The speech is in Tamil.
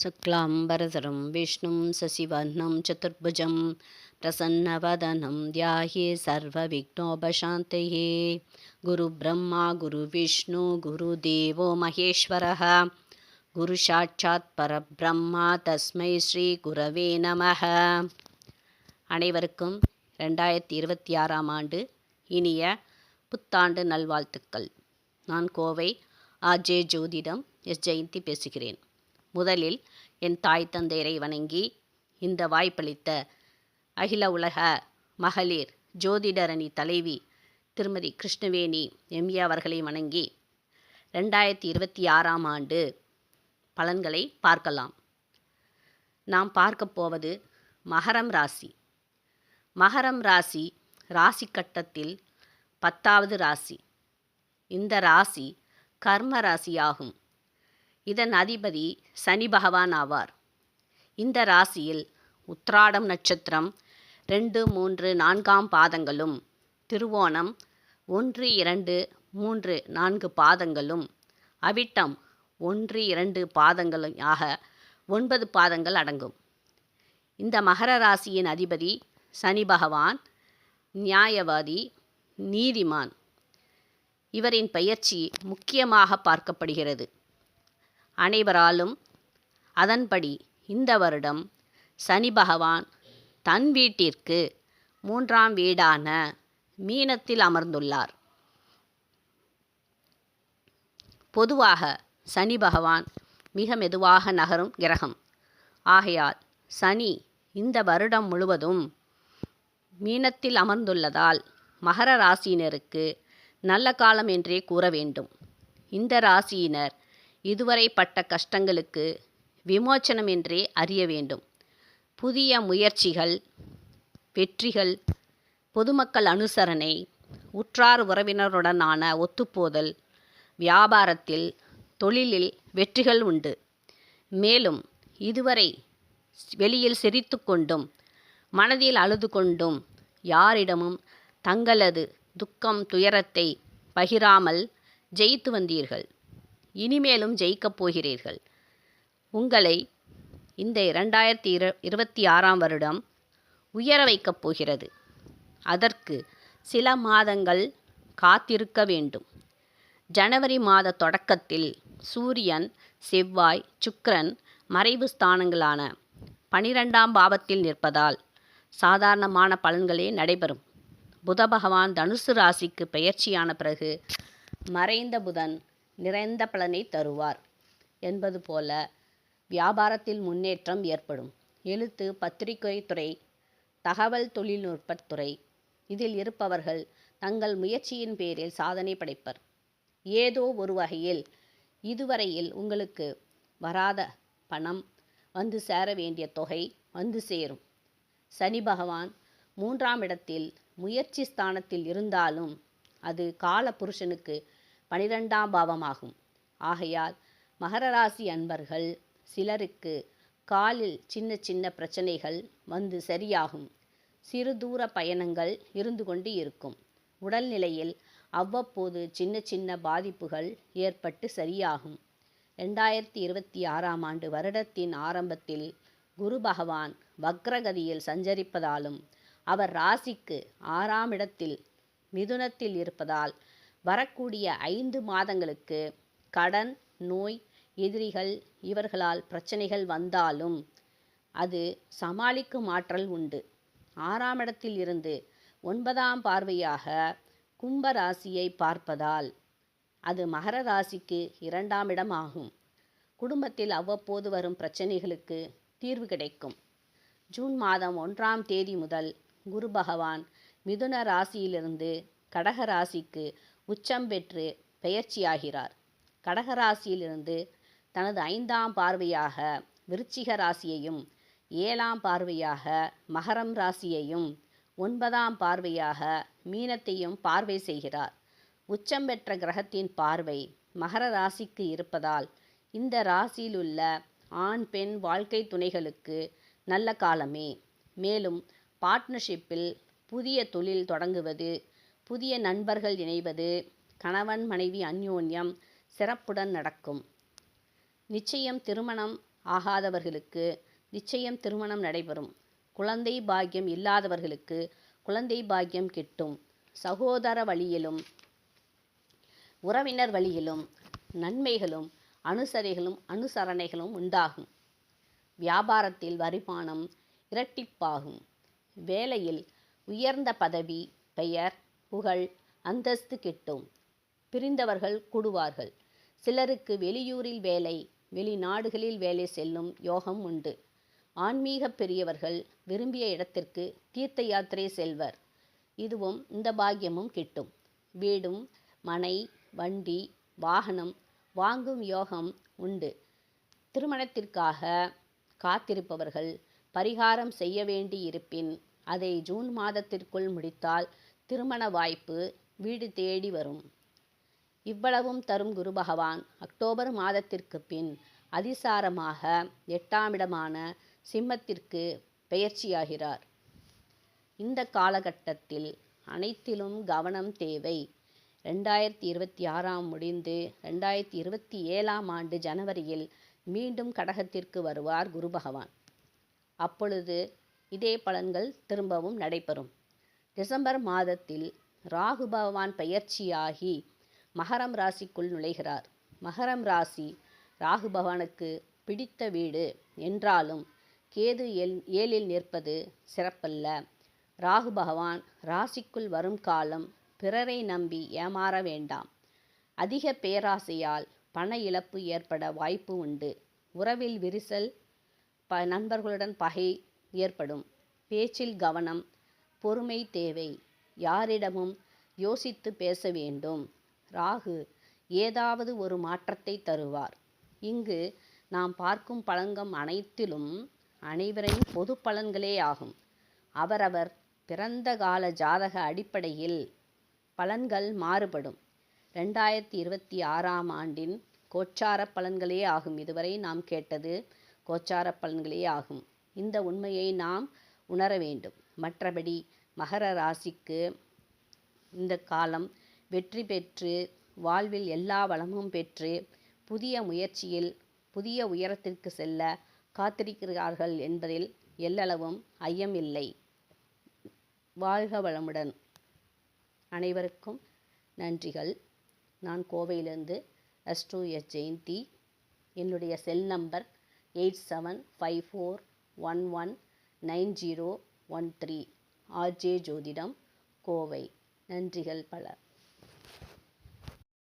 शुक्लाम्बरधरं विष्णुं शशिवर्णं चतुर्भुजं प्रसन्नवदनं ध्याये सर्वविघ्नोपशान्तये। गुरुब्रह्मा गुरुविष्णु गुरुदेवो महेश्वरः गुरुसाक्षात् परब्रह्मा तस्मै ஸ்ரீ குரவே நமः. அனைவருக்கும் 2026ஆம் ஆண்டு இனிய புத்தாண்டு நல்வாழ்த்துக்கள். நான் கோவை ஆர்ஜே ஜோதிடம் எஸ் ஜெயந்தி பேசுகிறேன். முதலில் என் தாய் தந்தையரை வணங்கி இந்த வாய்ப்பளித்த அகில உலக மகளிர் ஜோதிடரணி தலைவி திருமதி கிருஷ்ணவேணி எம்ஏ அவர்களை வணங்கி 2026ஆம் ஆண்டு பலன்களை பார்க்கலாம். நாம் பார்க்க போவது மகரம் ராசி. மகரம் ராசி ராசி கட்டத்தில் 10வது ராசி. இந்த ராசி கர்ம ராசியாகும். இதன் அதிபதி சனி பகவான் ஆவார். இந்த ராசியில் உத்திராடம் நட்சத்திரம் 2, 3, 4ஆம் பாதங்களும், திருவோணம் 1, 2, 3, 4 பாதங்களும், அவிட்டம் 1, 2 பாதங்களும் ஆக 9 பாதங்கள் அடங்கும். இந்த மகர ராசியின் அதிபதி சனி பகவான் நியாயவாதி, நீதிமான். இவரின் பெயர்ச்சி முக்கியமாக பார்க்கப்படுகிறது. அனைவராலும் அதன்படி இந்த வருடம் சனி பகவான் தன் வீட்டிற்கு 3ஆம் வீடான மீனத்தில் அமர்ந்துள்ளார். பொதுவாக சனி பகவான் மிக மெதுவாக நகரும் கிரகம். ஆகையால் சனி இந்த வருடம் முழுவதும் மீனத்தில் அமர்ந்துள்ளதால் மகர ராசியினருக்கு நல்ல காலம் என்றே கூற வேண்டும். இந்த ராசியினர் இதுவரை பட்ட கஷ்டங்களுக்கு விமோச்சனம் என்றே அறிய வேண்டும். புதிய முயற்சிகள், வெற்றிகள், பொதுமக்கள் அனுசரணை, உற்றார் உறவினருடனான ஒத்துப்போதல், வியாபாரத்தில், தொழிலில் வெற்றிகள் உண்டு. மேலும் இதுவரை வெளியில் சிரித்து கொண்டும் மனதில் அழுது கொண்டும் யாரிடமும் தங்களது துக்கம் துயரத்தை பகிராமல் ஜெயித்து வந்தீர்கள். இனிமேலும் ஜெயிக்கப் போகிறீர்கள். உங்களை இந்த 2026ஆம் வருடம் உயர வைக்கப் போகிறது. அதற்கு சில மாதங்கள் காத்திருக்க வேண்டும். ஜனவரி மாத தொடக்கத்தில் சூரியன், செவ்வாய், சுக்கிரன் மறைவு ஸ்தானங்களான 12ஆம் பாவத்தில் நிற்பதால் சாதாரணமான பலன்களே நடைபெறும். புத பகவான் தனுசு ராசிக்கு பெயர்ச்சியான பிறகு மறைந்த புதன் நிறைந்த பலனை தருவார் என்பது போல வியாபாரத்தில் முன்னேற்றம் ஏற்படும். எழுத்து, பத்திரிகை துறை, தகவல் தொழில்நுட்பத்துறை இதில் இருப்பவர்கள் தங்கள் முயற்சியின் பேரில் சாதனை படைப்பர். ஏதோ ஒரு வகையில் இதுவரையில் உங்களுக்கு வராத பணம் வந்து சேர வேண்டிய தொகை வந்து சேரும். சனி பகவான் 3ஆம் இடத்தில் முயற்சி ஸ்தானத்தில் இருந்தாலும் அது கால புருஷனுக்கு 12ஆம் பாவமாகும். ஆகையால் மகர ராசி அன்பர்கள் சிலருக்கு காலில் சின்ன சின்ன பிரச்சனைகள் வந்து சரியாகும். சிறு தூர பயணங்கள் இருந்து கொண்டு இருக்கும். உடல்நிலையில் அவ்வப்போது சின்ன சின்ன பாதிப்புகள் ஏற்பட்டு சரியாகும். 2026ஆம் ஆண்டு வருடத்தின் ஆரம்பத்தில் குரு பகவான் வக்ரகதியில் சஞ்சரிப்பதாலும் அவர் ராசிக்கு 6ஆம் இடத்தில் மிதுனத்தில் இருப்பதால் வரக்கூடிய 5 மாதங்களுக்கு கடன், நோய், எதிரிகள் இவர்களால் பிரச்சனைகள் வந்தாலும் அது சமாளிக்கும் ஆற்றல் உண்டு. 6ஆம் இடத்தில் இருந்து 9ஆம் பார்வையாக கும்ப ராசியை பார்ப்பதால் அது மகர ராசிக்கு 2ஆம் இடம் ஆகும். குடும்பத்தில் அவ்வப்போது வரும் பிரச்சனைகளுக்கு தீர்வு கிடைக்கும். ஜூன் மாதம் 1ஆம் தேதி முதல் குரு பகவான் மிதுன ராசியிலிருந்து கடக ராசிக்கு உச்சம் பெற்று பெயர்ச்சியாகிறார். கடக ராசியிலிருந்து தனது 5ஆம் பார்வையாக விருச்சிக ராசியையும், 7ஆம் பார்வையாக மகரம் ராசியையும், 9ஆம் பார்வையாக மீனத்தையும் பார்வை செய்கிறார். உச்சம் பெற்ற கிரகத்தின் பார்வை மகர ராசிக்கு இருப்பதால் இந்த ராசியில் உள்ள ஆண் பெண் வாழ்க்கை துணைகளுக்கு நல்ல காலமே. மேலும் பார்ட்னர்ஷிப்பில் புதிய தொழில் தொடங்குவது, புதிய நண்பர்கள் இணைவது, கணவன் மனைவி அந்யோன்யம் சிறப்புடன் நடக்கும். நிச்சயம் திருமணம் ஆகாதவர்களுக்கு நிச்சயம் திருமணம் நடைபெறும். குழந்தை பாக்கியம் இல்லாதவர்களுக்கு குழந்தை பாக்கியம் கிட்டும். சகோதர வழியிலும் உறவினர் வழியிலும் நன்மைகளும் அனுசரணைகளும் உண்டாகும். வியாபாரத்தில் வருமானம் இரட்டிப்பாகும். வேலையில் உயர்ந்த பதவி, பெயர், புகழ், அந்தஸ்து கிட்டும். பிரிந்தவர்கள் கூடுவார்கள். சிலருக்கு வெளியூரில் வேலை, வெளிநாடுகளில் வேலை செல்லும் யோகம் உண்டு. ஆன்மீக பெரியவர்கள் விரும்பிய இடத்திற்கு தீர்த்த யாத்திரை செல்வர். இதுவும் இந்த பாக்கியமும் கிட்டும். வீடும் மனை, வண்டி, வாகனம் வாங்கும் யோகம் உண்டு. திருமணத்திற்காக காத்திருப்பவர்கள் பரிகாரம் செய்ய வேண்டி இருப்பின் அதை ஜூன் மாதத்திற்குள் முடித்தால் திருமண வாய்ப்பு வீடு தேடி வரும். இவ்வளவும் தரும் குரு பகவான் அக்டோபர் மாதத்திற்கு பின் அதிசாரமாக 8ஆம் இடமான சிம்மத்திற்கு பெயர்ச்சியாகிறார். இந்த காலகட்டத்தில் அனைத்திலும் கவனம் தேவை. 2026 முடிந்து 2027 ஜனவரியில் மீண்டும் கடகத்திற்கு வருவார் குரு பகவான். அப்பொழுது இதே பலன்கள் திரும்பவும் நடைபெறும். டிசம்பர் மாதத்தில் ராகு பகவான் பெயர்ச்சியாகி மகரம் ராசிக்குள் நுழைகிறார். மகரம் ராசி ராகு பகவானுக்கு பிடித்த வீடு என்றாலும் கேது 7ல் நிற்பது சிறப்பல்ல. ராகு பகவான் ராசிக்குள் வரும் காலம் பிறரை நம்பி ஏமாற வேண்டாம். அதிக பேராசையால் பண இழப்பு ஏற்பட வாய்ப்பு உண்டு. உறவில் விரிசல், நண்பர்களுடன் பகை ஏற்படும். பேச்சில் கவனம், பொறுமை தேவை. யாரிடமும் யோசித்து பேச வேண்டும். ராகு ஏதாவது ஒரு மாற்றத்தை தருவார். இங்கு நாம் பார்க்கும் பலன்கள் அனைத்திலும் அனைவரின் பொது பலன்களே ஆகும். அவரவர் பிறந்த கால ஜாதக அடிப்படையில் பலன்கள் மாறுபடும். 2026 கோச்சார பலன்களே ஆகும். இதுவரை நாம் கேட்டது கோச்சார பலன்களே ஆகும். இந்த உண்மையை நாம் உணர வேண்டும். மற்றபடி மகர ராசிக்கு இந்த காலம் வெற்றி பெற்று வாழ்வில் எல்லா வளமும் பெற்று புதிய முயற்சியில் புதிய உயரத்திற்கு செல்ல காத்திருக்கிறார்கள் என்பதில் எல்லளவும் ஐயமில்லை. வாழ்க வளமுடன். அனைவருக்கும் நன்றிகள். நான் கோவையிலிருந்து அஸ்ட்ரோ எஸ் ஜெயந்தி. என்னுடைய செல் நம்பர் 8754119013. ஆர்ஜே ஜோதிடம், கோவை. நன்றிகள் பல.